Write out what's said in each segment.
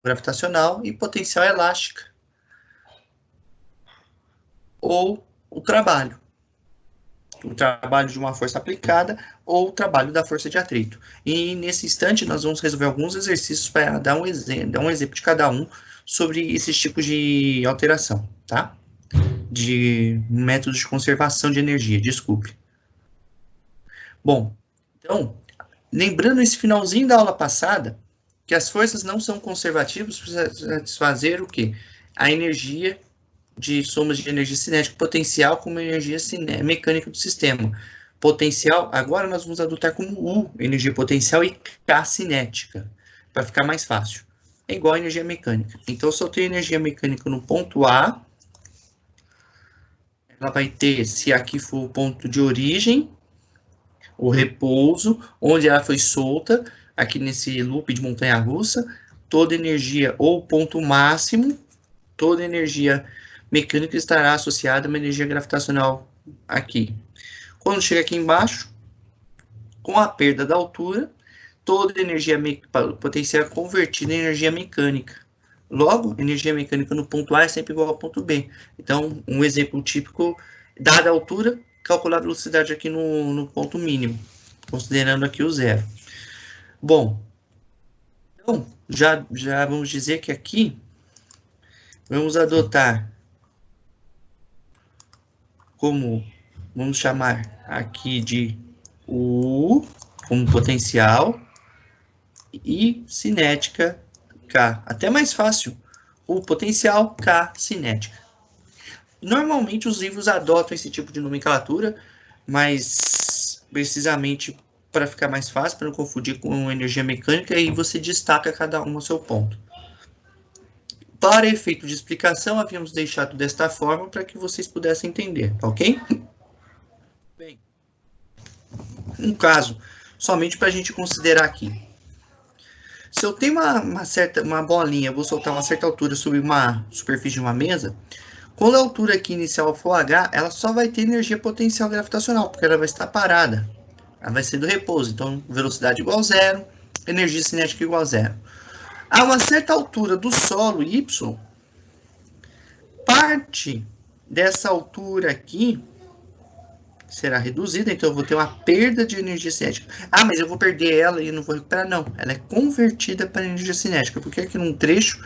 gravitacional e potêncial elástica, ou o trabalho de uma força aplicada ou o trabalho da força de atrito. E nesse instante nós vamos resolver alguns exercícios para dar um exemplo de cada um sobre esses tipos de alteração, tá? De métodos de conservação de energia, desculpe. Bom, então, lembrando esse finalzinho da aula passada, que as forças não são conservativas para satisfazer o quê? A energia de somas de energia cinética potencial como energia mecânica do sistema. Potencial, agora nós vamos adotar como U, energia potencial, e K cinética, para ficar mais fácil. É igual a energia mecânica. Então, se eu tenho energia mecânica no ponto A, ela vai ter, se aqui for o ponto de origem, o repouso, onde ela foi solta, aqui nesse loop de montanha-russa, toda energia, ou ponto máximo, toda energia mecânica estará associada a uma energia gravitacional aqui. Quando chega aqui embaixo, com a perda da altura, toda energia potencial é convertida em energia mecânica. Logo, energia mecânica no ponto A é sempre igual ao ponto B. Então, um exemplo típico, dada a altura, calcular a velocidade aqui no ponto mínimo, considerando aqui o zero. Bom, então, já vamos dizer que aqui, vamos adotar como, vamos chamar aqui de U, como potencial, e cinética K. Até mais fácil, U potencial, K cinética. Normalmente os livros adotam esse tipo de nomenclatura, mas precisamente para ficar mais fácil, para não confundir com energia mecânica, aí você destaca cada um ao seu ponto. Para efeito de explicação, havíamos deixado desta forma para que vocês pudessem entender, ok? Bem, um caso, somente para a gente considerar aqui. Se eu tenho uma bolinha, vou soltar uma certa altura sobre uma superfície de uma mesa, quando a altura aqui inicial for H, ela só vai ter energia potencial gravitacional, porque ela vai estar parada. Ela vai ser do repouso, então velocidade igual a zero, energia cinética igual a zero. A uma certa altura do solo, Y, parte dessa altura aqui será reduzida, então eu vou ter uma perda de energia cinética. Ah, mas eu vou perder ela e não vou recuperar, não. Ela é convertida para energia cinética, porque aqui num trecho,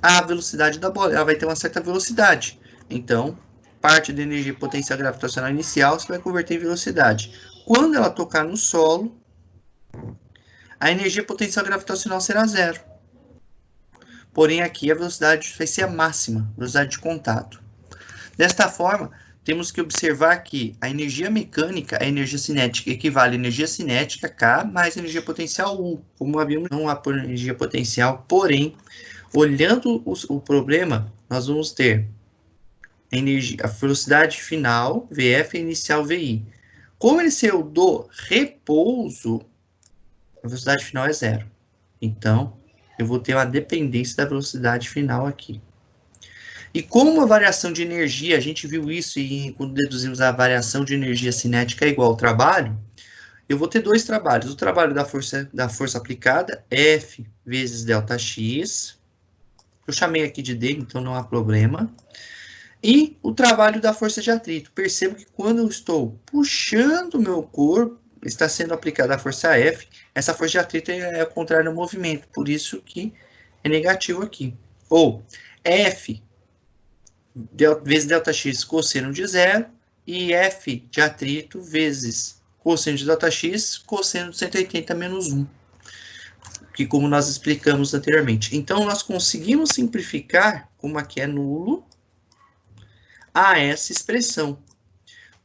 a velocidade da bola, ela vai ter uma certa velocidade. Então, parte da energia potencial gravitacional inicial, você vai converter em velocidade. Quando ela tocar no solo, a energia potencial gravitacional será zero. Porém, aqui a velocidade vai ser a máxima, velocidade de contato. Desta forma, temos que observar que a energia mecânica, a energia cinética, equivale a energia cinética K mais energia potencial U. Como havíamos, não há energia potencial, porém, olhando o problema, nós vamos ter a velocidade final, VF, e inicial, VI. Como ele saiu do repouso, a velocidade final é zero. Então, eu vou ter uma dependência da velocidade final aqui. E como uma variação de energia, a gente viu isso quando deduzimos a variação de energia cinética é igual ao trabalho, eu vou ter dois trabalhos. O trabalho da força aplicada, F vezes ΔX, eu chamei aqui de D, então não há problema. E o trabalho da força de atrito. Percebo que quando eu estou puxando o meu corpo, está sendo aplicada a força F, essa força de atrito é ao contrário do movimento, por isso que é negativo aqui. Ou F vezes ΔX cosseno de zero, e F de atrito vezes cosseno de ΔX, cosseno de 180 menos 1, que como nós explicamos anteriormente. Então, nós conseguimos simplificar, como aqui é nulo, a essa expressão,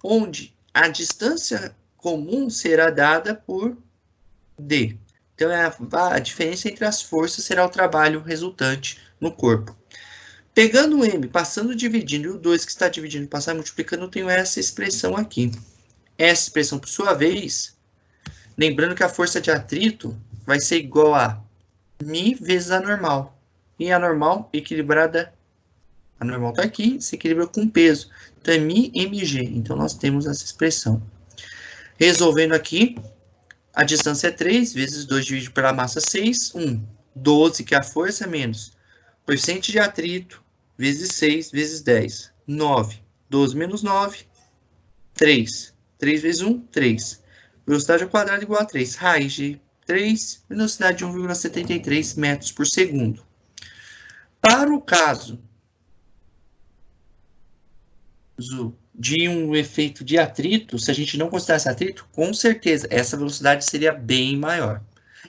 onde a distância comum será dada por D. Então, a diferença entre as forças será o trabalho resultante no corpo. Pegando o M, passando dividindo, e o 2 que está dividindo, passar multiplicando, eu tenho essa expressão aqui. Essa expressão, por sua vez, lembrando que a força de atrito vai ser igual a μ vezes a normal. E a normal equilibrada, a normal está aqui, se equilibra com peso. Então, é μ mg. Então, nós temos essa expressão. Resolvendo aqui, a distância é 3, vezes 2 dividido pela massa 6, 1. 12, que é a força, menos coeficiente de atrito, vezes 6, vezes 10. 9. 12 menos 9, 3. 3 vezes 1, 3. Velocidade ao quadrado igual a 3. Raiz de 3, velocidade de 1,73 metros por segundo. Para o caso de um efeito de atrito, se a gente não considerasse atrito, com certeza essa velocidade seria bem maior.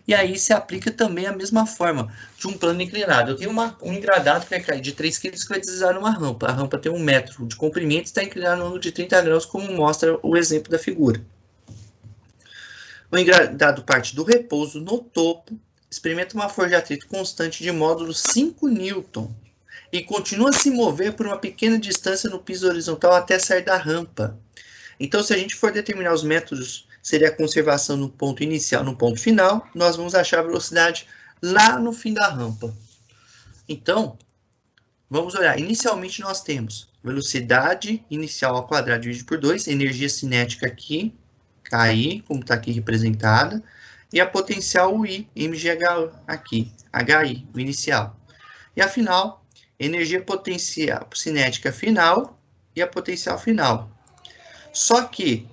E aí se aplica também a mesma forma de um plano inclinado. Eu tenho um engradado que vai cair de 3 kg que vai deslizar numa rampa. A rampa tem 1 metro de comprimento e está inclinado no ângulo de 30 graus, como mostra o exemplo da figura. O engradado parte do repouso no topo, experimenta uma força de atrito constante de módulo 5 Newton e continua a se mover por uma pequena distância no piso horizontal até sair da rampa. Então, se a gente for determinar os métodos, seria a conservação no ponto inicial, no ponto final, nós vamos achar a velocidade lá no fim da rampa. Então, vamos olhar. Inicialmente, nós temos velocidade inicial ao quadrado dividido por 2, energia cinética aqui, KI, como está aqui representada, e a potencial UI, mgh aqui, HI, o inicial. E afinal, energia potencial cinética final e a potencial final. Só que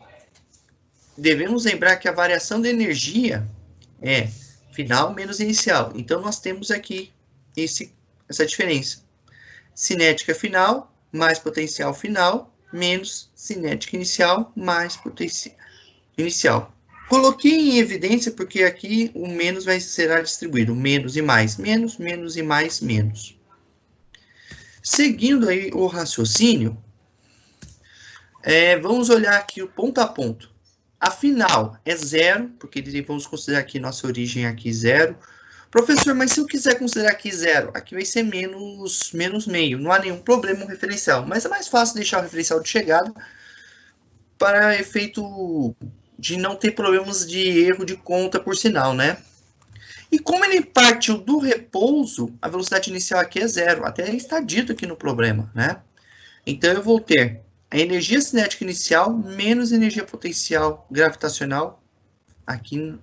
devemos lembrar que a variação da energia é final menos inicial. Então, nós temos aqui essa diferença. Cinética final mais potencial final menos cinética inicial mais potencial inicial. Coloquei em evidência porque aqui o menos será distribuído. Menos e mais menos, menos e mais menos. Seguindo aí o raciocínio, vamos olhar aqui o ponto a ponto. A final é 0, porque vamos considerar aqui nossa origem aqui 0. Professor, mas se eu quiser considerar aqui 0, aqui vai ser menos meio. Não há nenhum problema no referencial, mas é mais fácil deixar o referencial de chegada para efeito de não ter problemas de erro de conta por sinal, né? E como ele partiu do repouso, a velocidade inicial aqui é 0. Até está dito aqui no problema, né? Então, eu vou ter a energia cinética inicial menos energia potencial gravitacional, aqui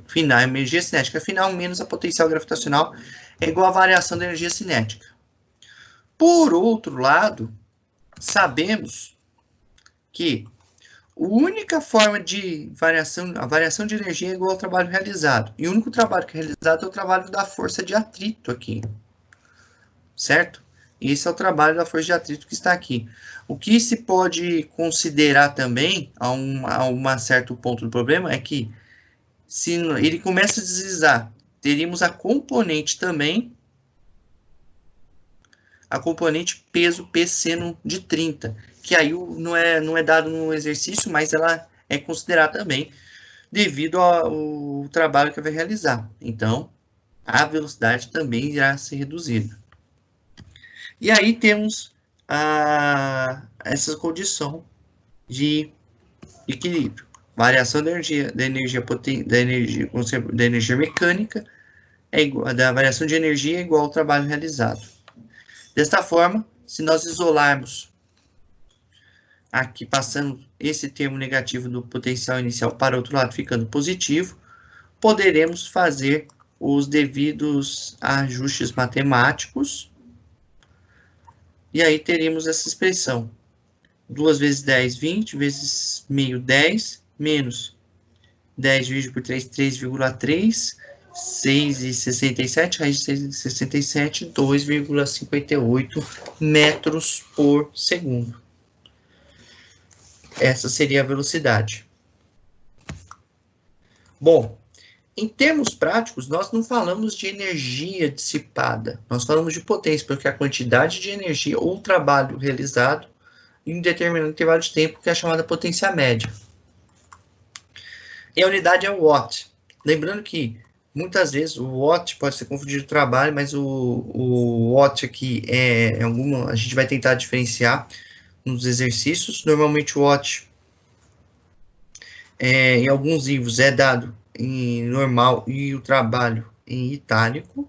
final, a energia cinética final menos a potencial gravitacional é igual à variação da energia cinética. Por outro lado, sabemos que a única forma de variação, a variação de energia é igual ao trabalho realizado. E o único trabalho que é realizado é o trabalho da força de atrito aqui. Certo? Esse é o trabalho da força de atrito que está aqui. O que se pode considerar também, a um certo ponto do problema, é que se ele começa a deslizar, teríamos a componente também, a componente peso P seno de 30, que aí não é dado no exercício, mas ela é considerada também, devido ao trabalho que vai realizar. Então, a velocidade também irá ser reduzida. E aí temos essa condição de equilíbrio. Variação da energia mecânica da variação de energia é igual ao trabalho realizado. Desta forma, se nós isolarmos aqui, passando esse termo negativo do potencial inicial para o outro lado, ficando positivo, poderemos fazer os devidos ajustes matemáticos. E aí teríamos essa expressão. 2 vezes 10, 20, vezes meio, 10, menos 10 dividido por 3, 3,3, 6,67, raiz de 6,67, 2,58 metros por segundo. Essa seria a velocidade. Bom, em termos práticos, nós não falamos de energia dissipada, nós falamos de potência, porque a quantidade de energia ou trabalho realizado em um determinado intervalo de tempo, que é a chamada potência média. E a unidade é o watt. Lembrando que, muitas vezes, o watt pode ser confundido com o trabalho, mas o watt aqui a gente vai tentar diferenciar nos exercícios. Normalmente, o watt, em alguns livros, é dado em normal e o trabalho em itálico.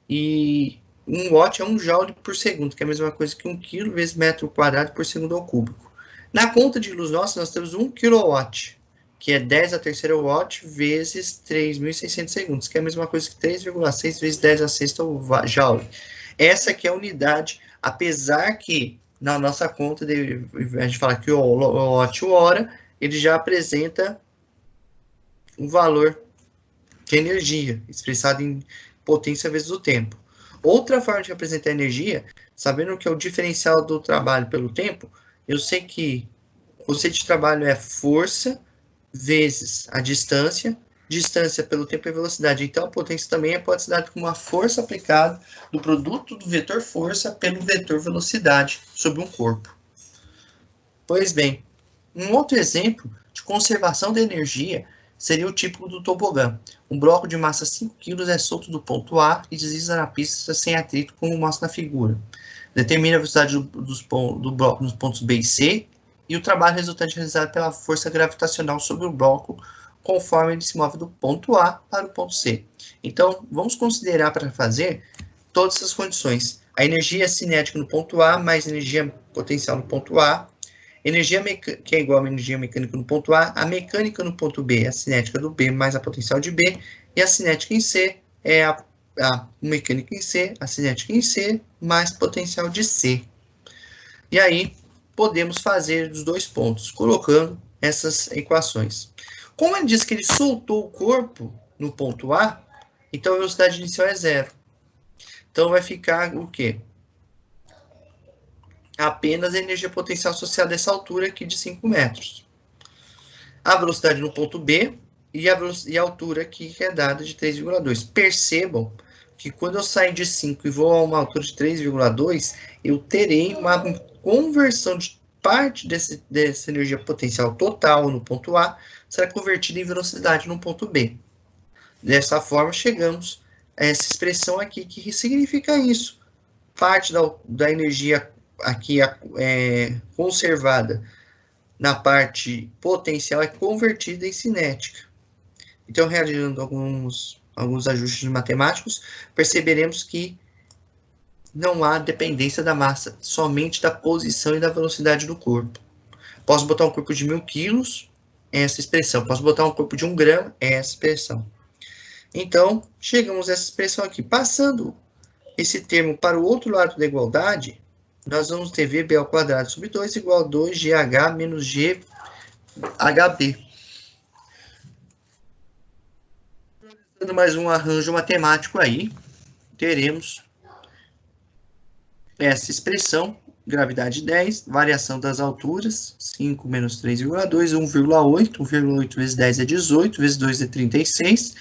E 1 watt é 1 joule por segundo, que é a mesma coisa que 1 quilo vezes metro quadrado por segundo ao cúbico. Na conta de luz nossa, nós temos 1 kW. que é 10 a terceira watt vezes 3.600 segundos, que é a mesma coisa que 3,6 vezes 10 a sexta joule. Essa aqui é a unidade, apesar que na nossa conta, a gente fala que o watt-hora, ele já apresenta um valor de energia, expressado em potência vezes o tempo. Outra forma de representar energia, sabendo que é o diferencial do trabalho pelo tempo, eu sei que o conceito de trabalho é força vezes a distância pelo tempo e velocidade. Então, a potência também pode ser dada como uma força aplicada do produto do vetor força pelo vetor velocidade sobre um corpo. Pois bem, um outro exemplo de conservação de energia seria o típico do tobogã. Um bloco de massa 5 kg é solto do ponto A e desliza na pista sem atrito, como mostra na figura. Determina a velocidade do bloco nos pontos B e C, e o trabalho resultante é realizado pela força gravitacional sobre o bloco, conforme ele se move do ponto A para o ponto C. Então, vamos considerar para fazer todas essas condições. A energia cinética no ponto A, mais energia potencial no ponto A, energia que é igual a energia mecânica no ponto A, a mecânica no ponto B, a cinética do B mais a potencial de B, e a cinética em C é a mecânica em C, a cinética em C, mais potencial de C. E aí, podemos fazer os dois pontos, colocando essas equações. Como ele diz que ele soltou o corpo no ponto A, então a velocidade inicial é zero. Então, vai ficar o quê? Apenas a energia potencial associada a essa altura aqui de 5 metros. A velocidade no ponto B e a altura aqui que é dada de 3,2. Percebam que quando eu sair de 5 e vou a uma altura de 3,2, eu terei uma conversão de parte dessa energia potencial total no ponto A será convertida em velocidade no ponto B. Dessa forma, chegamos a essa expressão aqui, que significa isso. Parte da energia aqui conservada na parte potencial é convertida em cinética. Então, realizando alguns ajustes matemáticos, perceberemos que não há dependência da massa, somente da posição e da velocidade do corpo. Posso botar um corpo de 1.000 quilos, é essa expressão. Posso botar um corpo de 1 grama, é essa expressão. Então, chegamos a essa expressão aqui. Passando esse termo para o outro lado da igualdade, nós vamos ter VB ao quadrado sobre 2 igual a 2GH menos GHB. Dando mais um arranjo matemático aí, teremos essa expressão, gravidade 10, variação das alturas, 5 menos 3,2, 1,8, 1,8 vezes 10 é 18, vezes 2 é 36,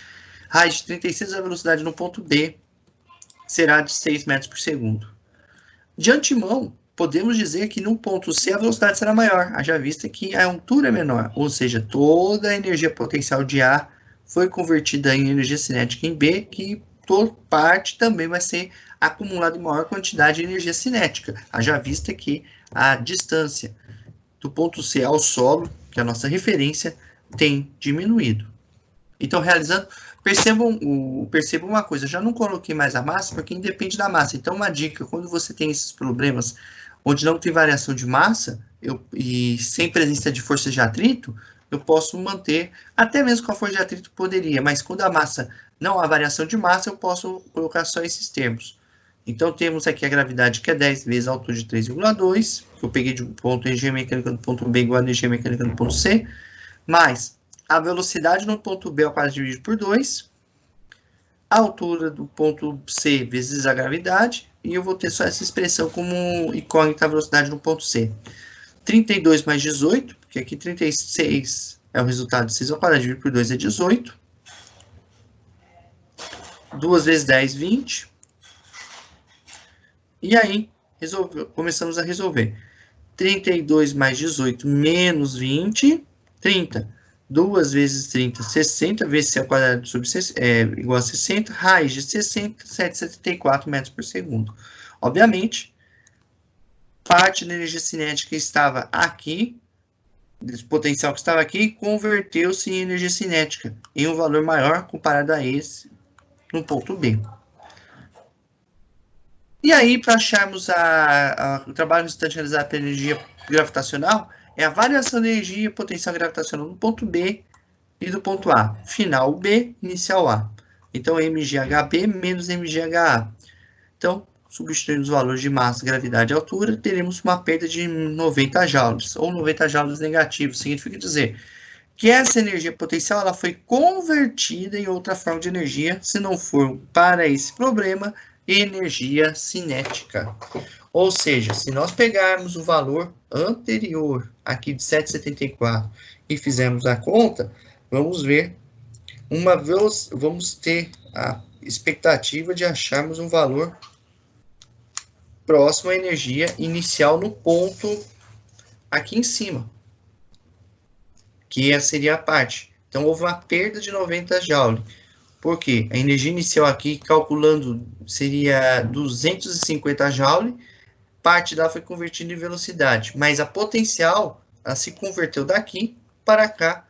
raiz de 36, a velocidade no ponto B será de 6 metros por segundo. De antemão, podemos dizer que no ponto C a velocidade será maior, haja vista que a altura é menor, ou seja, toda a energia potencial de A foi convertida em energia cinética em B, que toda parte também vai ser acumulada em maior quantidade de energia cinética, haja vista que a distância do ponto C ao solo, que é a nossa referência, tem diminuído. Então, realizando, percebam uma coisa, já não coloquei mais a massa, porque independe da massa. Então, uma dica, quando você tem esses problemas onde não tem variação de massa, e sem presença de força de atrito, eu posso manter, até mesmo com a força de atrito poderia, mas quando a massa não há variação de massa, eu posso colocar só esses termos. Então, temos aqui a gravidade, que é 10 vezes a altura de 3,2, que eu peguei de ponto energia mecânica do ponto B igual a energia mecânica do ponto C, mais a velocidade no ponto B ao quadrado dividido por 2, a altura do ponto C vezes a gravidade, e eu vou ter só essa expressão como incógnita a velocidade no ponto C. 32 mais 18, porque aqui 36 é o resultado de 6 ao quadrado dividido por 2 é 18. 2 vezes 10, 20. E aí, começamos a resolver. 32 mais 18 menos 20, 30. 2 vezes 30, 60, vezes C ao quadrado sobre igual a 60, raiz de 60, 7,74 metros por segundo. Obviamente, parte da energia cinética estava aqui, desse potencial que estava aqui, converteu-se em energia cinética, em um valor maior comparado a esse, no ponto B. E aí, para acharmos o trabalho resultante realizado pela energia gravitacional, é a variação da energia potencial gravitacional no ponto B E do ponto A, final B, inicial A. Então, mGHB menos mGHA. Então, substituindo os valores de massa, gravidade e altura, teremos uma perda de 90 joules, ou 90 joules negativos. Significa dizer que essa energia potencial ela foi convertida em outra forma de energia, se não for para esse problema, energia cinética. Ou seja, se nós pegarmos o valor anterior, aqui de 7,74, e fizermos a conta, vamos ver, vamos ter a expectativa de acharmos um valor próximo à energia inicial no ponto aqui em cima, que seria a parte. Então, houve uma perda de 90 joules. Por quê? A energia inicial aqui, calculando, seria 250 joules, parte dela foi convertida em velocidade, mas a potencial, ela se converteu daqui para cá,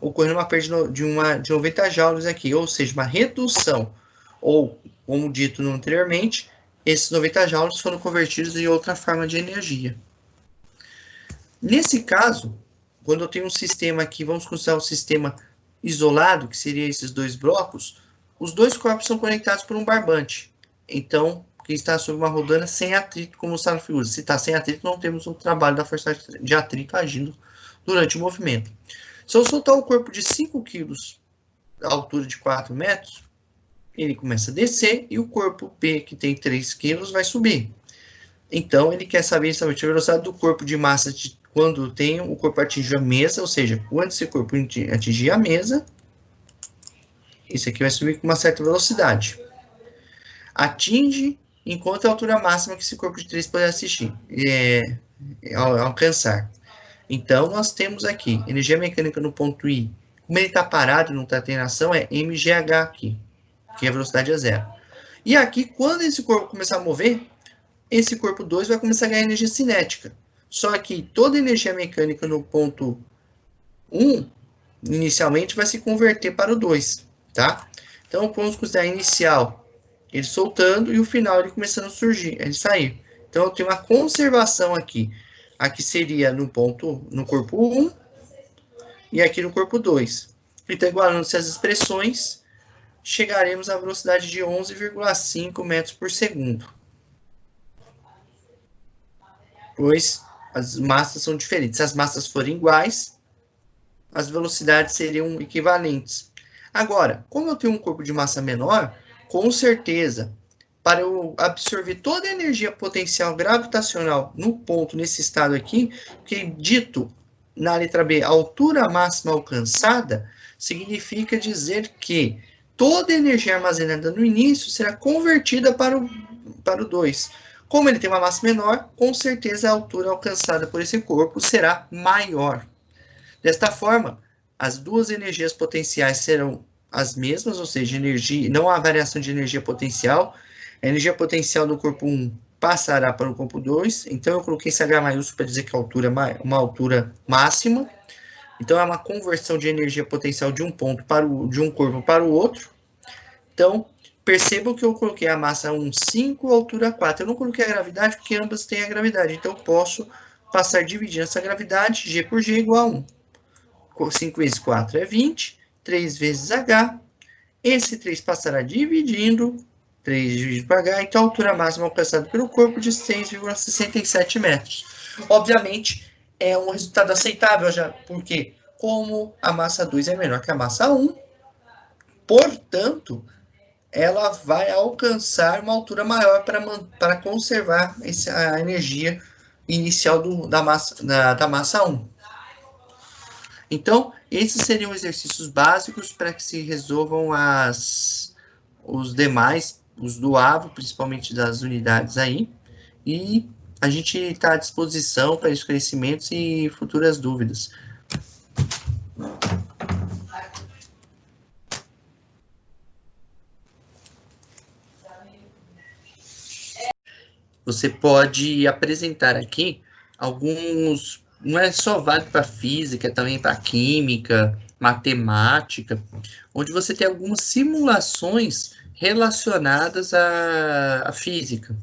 ocorrendo uma perda de 90 joules aqui, ou seja, uma redução, ou, como dito anteriormente, esses 90 joules foram convertidos em outra forma de energia. Nesse caso, quando eu tenho um sistema aqui, vamos considerar um sistema isolado, que seria esses dois blocos, os dois corpos são conectados por um barbante. Então, que está sobre uma rodana sem atrito, como está na figura. Se está sem atrito, não temos o trabalho da força de atrito agindo durante o movimento. Se eu soltar o corpo de 5 kg, a altura de 4 metros, ele começa a descer e o corpo P, que tem 3 kg, vai subir. Então, ele quer saber exatamente a velocidade do corpo de massa quando o corpo atinge a mesa, ou seja, quando esse corpo atingir a mesa, esse aqui vai subir com uma certa velocidade. Atinge enquanto a altura máxima que esse corpo de 3 pode alcançar. Então, nós temos aqui, energia mecânica no ponto I. Como ele está parado e não está tendo ação, é mgh aqui, que a velocidade é 0. E aqui, quando esse corpo começar a mover, esse corpo 2 vai começar a ganhar energia cinética. Só que toda energia mecânica no ponto 1, inicialmente, vai se converter para o 2, tá? Então, vamos considerar inicial, ele soltando, e o final, ele começando a surgir, ele sair. Então, eu tenho uma conservação aqui. Aqui seria no corpo 1, e aqui no corpo 2. Então, igualando-se as expressões, chegaremos à velocidade de 11,5 metros por segundo. Pois as massas são diferentes. Se as massas forem iguais, as velocidades seriam equivalentes. Agora, como eu tenho um corpo de massa menor, com certeza, para eu absorver toda a energia potencial gravitacional no ponto, nesse estado aqui, que dito na letra B, a altura máxima alcançada, significa dizer que toda a energia armazenada no início será convertida para o 2. Como ele tem uma massa menor, com certeza a altura alcançada por esse corpo será maior. Desta forma, as duas energias potenciais serão as mesmas, ou seja, não há variação de energia potencial. A energia potencial do corpo 1 passará para o corpo 2. Então, eu coloquei esse H maiúsculo para dizer que a altura é uma altura máxima. Então, é uma conversão de energia potencial de um ponto de um corpo para o outro. Então, percebam que eu coloquei a massa 1, 5, a altura 4. Eu não coloquei a gravidade, porque ambas têm a gravidade. Então, eu posso passar dividindo essa gravidade, G por G igual a 1. 5 vezes 4 é 20, 3 vezes H. Esse 3 passará dividindo, 3 dividido por H. Então, a altura máxima alcançada pelo corpo de 6,67 metros. Obviamente, é um resultado aceitável, já, porque como a massa 2 é menor que a massa 1, portanto, ela vai alcançar uma altura maior para conservar a energia inicial da massa 1. Então, esses seriam exercícios básicos para que se resolvam os demais, os do AVO, principalmente das unidades aí. E a gente está à disposição para esclarecimentos e futuras dúvidas. Você pode apresentar aqui alguns, não é só válido para física, também para química, matemática, onde você tem algumas simulações relacionadas à física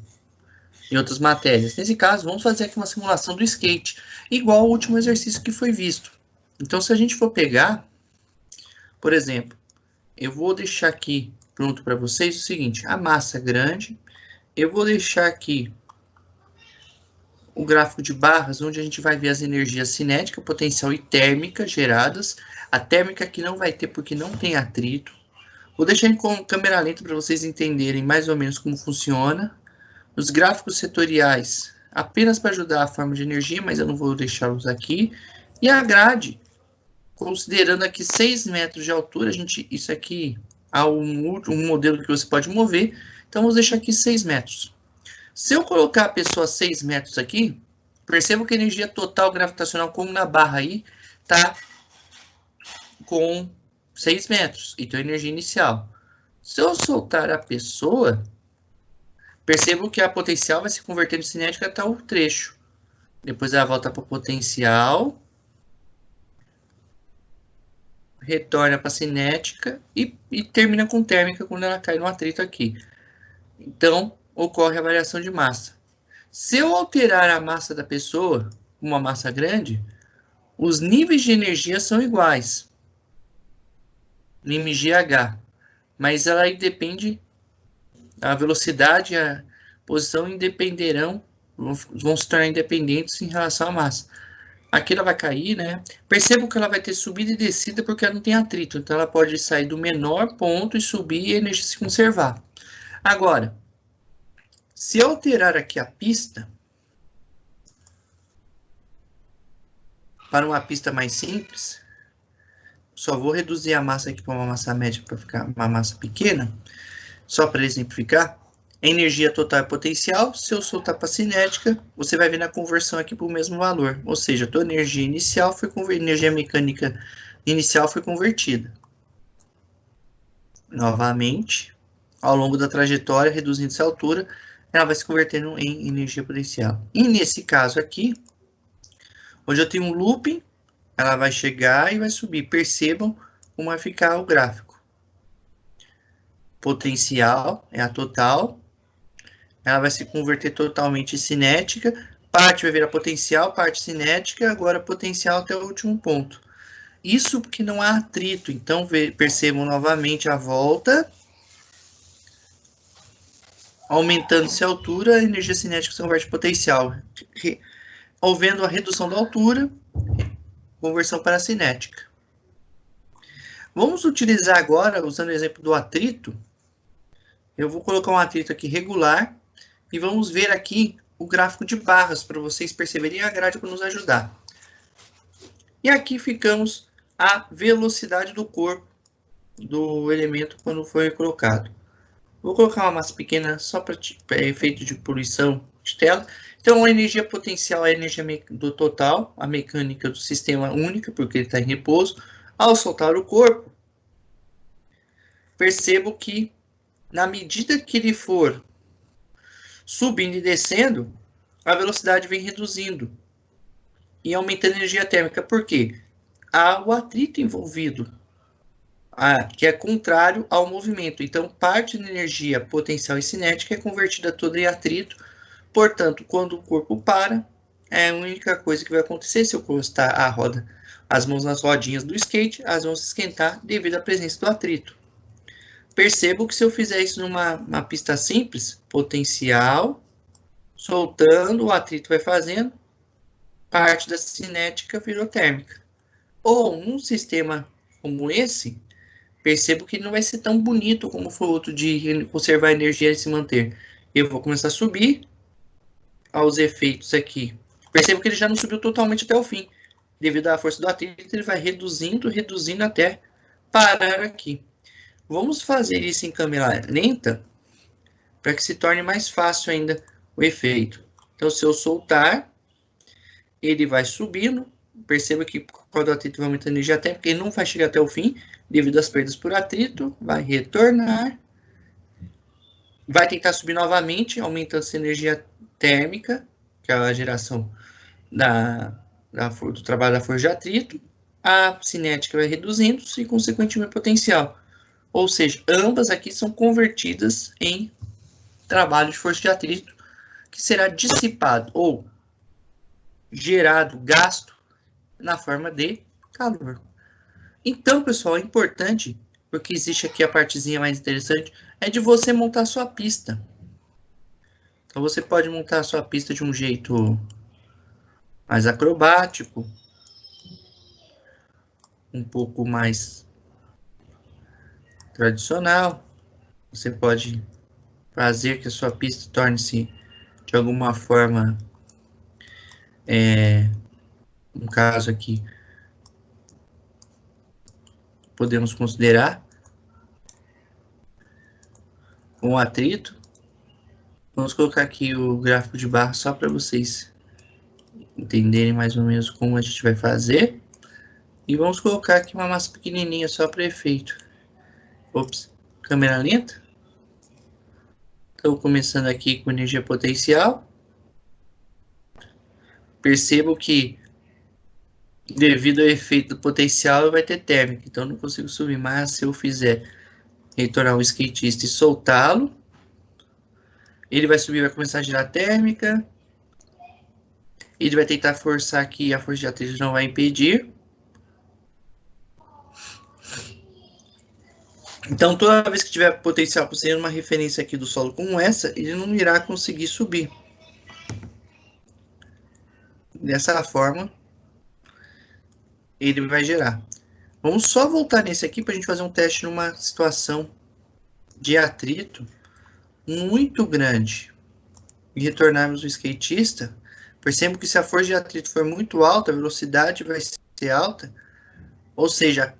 e outras matérias. Nesse caso, vamos fazer aqui uma simulação do skate, igual ao último exercício que foi visto. Então, se a gente for pegar Por exemplo, eu vou deixar aqui pronto para vocês o seguinte, a massa grande, eu vou deixar aqui o gráfico de barras, onde a gente vai ver as energias cinética, potencial e térmica geradas. A térmica aqui não vai ter porque não tem atrito. Vou deixar em câmera lenta para vocês entenderem mais ou menos como funciona. Os gráficos setoriais, apenas para ajudar a forma de energia, mas eu não vou deixá-los aqui. E a grade, considerando aqui 6 metros de altura, isso aqui há um modelo que você pode mover, então vamos deixar aqui 6 metros. Se eu colocar a pessoa a 6 metros aqui, perceba que a energia total gravitacional, como na barra aí, está com 6 metros, então energia inicial. Se eu soltar a pessoa, percebo que a potencial vai se converter em cinética até o trecho. Depois ela volta para o potencial, retorna para a cinética e termina com térmica quando ela cai no atrito aqui. Então, ocorre a variação de massa. Se eu alterar a massa da pessoa, uma massa grande, os níveis de energia são iguais, MGH, mas ela aí depende, a velocidade e a posição vão se tornar independentes em relação à massa. Aqui ela vai cair, né? Percebo que ela vai ter subida e descida porque ela não tem atrito, então ela pode sair do menor ponto e subir e a energia se conservar. Agora, se eu alterar aqui a pista para uma pista mais simples, só vou reduzir a massa aqui para uma massa média para ficar uma massa pequena, só para exemplificar. A energia total é potencial, se eu soltar para cinética, você vai ver na conversão aqui para o mesmo valor. Ou seja, a tua energia inicial energia mecânica inicial foi convertida. Novamente, ao longo da trajetória, reduzindo essa altura, ela vai se convertendo em energia potencial. E nesse caso aqui, onde eu tenho um looping, ela vai chegar e vai subir. Percebam como vai ficar o gráfico. Potencial é a total. Ela vai se converter totalmente em cinética. Parte vai virar potencial, parte cinética, agora potencial até o último ponto. Isso porque não há atrito. Então, percebam novamente a volta. Aumentando-se a altura, a energia cinética se converte em potencial. Havendo a redução da altura, conversão para a cinética. Vamos utilizar agora, usando o exemplo do atrito. Eu vou colocar um atrito aqui regular e vamos ver aqui o gráfico de barras para vocês perceberem a grade para nos ajudar. E aqui ficamos a velocidade do corpo do elemento quando foi colocado. Vou colocar uma massa pequena só para efeito de poluição de tela. Então, a energia potencial é a energia do total, a mecânica do sistema única, porque ele está em repouso. Ao soltar o corpo, percebo que, na medida que ele for subindo e descendo, a velocidade vem reduzindo e aumentando a energia térmica. Por quê? Há o atrito envolvido, que é contrário ao movimento. Então, parte da energia potencial e cinética é convertida toda em atrito. Portanto, quando o corpo para, é a única coisa que vai acontecer. Se eu encostar a roda, as mãos nas rodinhas do skate, elas vão se esquentar devido à presença do atrito. Percebo que se eu fizer isso numa pista simples, potencial, soltando, o atrito vai fazendo, parte da cinética virou térmica. Ou num sistema como esse, percebo que não vai ser tão bonito como foi o outro de conservar a energia e se manter. Eu vou começar a subir aos efeitos aqui. Percebo que ele já não subiu totalmente até o fim. Devido à força do atrito, ele vai reduzindo até parar aqui. Vamos fazer isso em câmera lenta para que se torne mais fácil ainda o efeito. Então, se eu soltar, ele vai subindo. Perceba que quando o atrito vai aumentando a energia térmica, ele não vai chegar até o fim, devido às perdas por atrito, vai retornar, vai tentar subir novamente, aumentando essa energia térmica, que é a geração do trabalho da força de atrito, a cinética vai reduzindo-se e, consequentemente, o potencial. Ou seja, ambas aqui são convertidas em trabalho de força de atrito, que será dissipado ou gerado, gasto, na forma de calor. Então, pessoal, é importante, porque existe aqui a partezinha mais interessante, é de você montar a sua pista. Então, você pode montar a sua pista de um jeito mais acrobático, um pouco mais tradicional. Você pode fazer que a sua pista torne-se, de alguma forma, no caso aqui, podemos considerar um atrito. Vamos colocar aqui o gráfico de barra só para vocês entenderem mais ou menos como a gente vai fazer. E vamos colocar aqui uma massa pequenininha só para efeito. Ops, câmera lenta. Estou começando aqui com energia potencial. Percebo que, devido ao efeito do potencial, vai ter térmica. Então, não consigo subir. Mas, se eu fizer retornar o skatista e soltá-lo, ele vai subir, vai começar a gerar térmica. Ele vai tentar forçar aqui, a força de atrito não vai impedir. Então, toda vez que tiver potencial possuindo uma referência aqui do solo como essa, ele não irá conseguir subir. Dessa forma, ele vai gerar. Vamos só voltar nesse aqui para a gente fazer um teste numa situação de atrito muito grande. E retornarmos o skatista. Percebam que se a força de atrito for muito alta, a velocidade vai ser alta. Ou seja,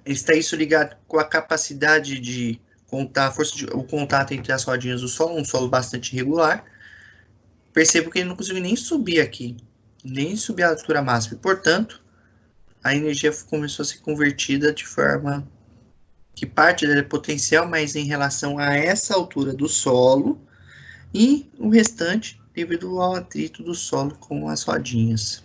está isso ligado com a capacidade de contar a força o contato entre as rodinhas do solo, um solo bastante irregular. Percebo que ele não conseguiu nem subir aqui, nem subir a altura máxima. E, portanto, a energia começou a ser convertida de forma que parte dela é potencial, mas em relação a essa altura do solo, e o restante devido ao atrito do solo com as rodinhas.